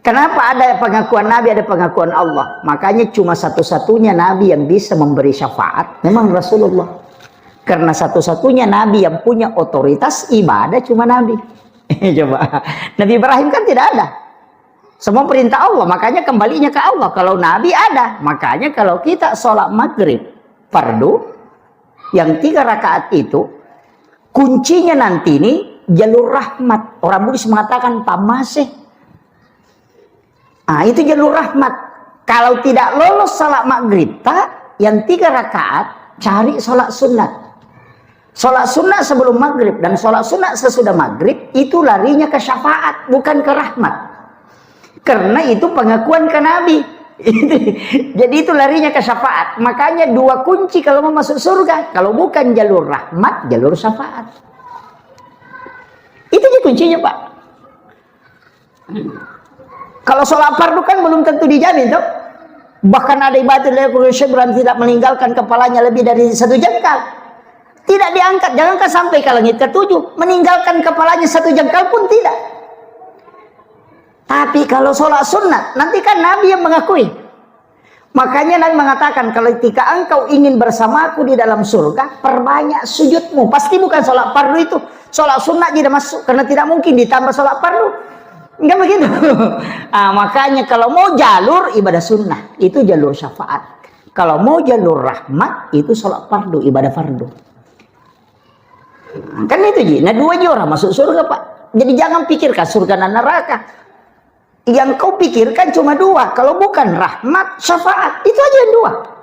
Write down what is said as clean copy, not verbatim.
Kenapa ada pengakuan Nabi, ada pengakuan Allah? Makanya cuma satu-satunya Nabi yang bisa memberi syafaat memang Rasulullah. Karena satu-satunya Nabi yang punya otoritas ibadah cuma Nabi. Coba, Nabi Ibrahim kan tidak ada. Semua perintah Allah, makanya kembalinya ke Allah. Kalau Nabi ada, makanya kalau kita sholat maghrib fardu yang 3 rakaat itu, kuncinya nanti ini jalur rahmat. Orang Buddhis mengatakan tamasih. Nah, itu jalur rahmat. Kalau tidak lolos salat maghrib, yang 3 rakaat, cari sholat sunat. Sholat sunat sebelum maghrib dan sholat sunat sesudah maghrib, itu larinya ke syafaat, bukan ke rahmat. Karena itu pengakuan ke Nabi. Jadi itu larinya ke syafaat. Makanya 2 kunci kalau mau masuk surga. Kalau bukan jalur rahmat, jalur syafaat. Itu aja kuncinya, Pak. Kalau sholat fardu kan belum tentu dijamin, tuh. Bahkan ada ibadah dari Syibran tidak meninggalkan kepalanya lebih dari 1 jengkal. Tidak diangkat, jangankan sampai ke langit ke-7. Meninggalkan kepalanya 1 jengkal pun tidak. Tapi kalau sholat sunat, nanti kan Nabi yang mengakui. Makanya Nabi mengatakan, kalau ketika engkau ingin bersamaku di dalam surga, perbanyak sujudmu. Pasti bukan sholat fardu itu. Sholat sunat tidak masuk, karena tidak mungkin ditambah sholat fardu. Enggak begitu. Nah, makanya kalau mau jalur ibadah sunnah, itu jalur syafaat. Kalau mau jalur rahmat, itu sholat fardu, ibadah fardu. Nah, kan itu ji. Nah 2 orang masuk surga, Pak. Jadi jangan pikirkan surga dan neraka. Yang kau pikirkan cuma 2. Kalau bukan rahmat, syafaat. Itu aja yang 2.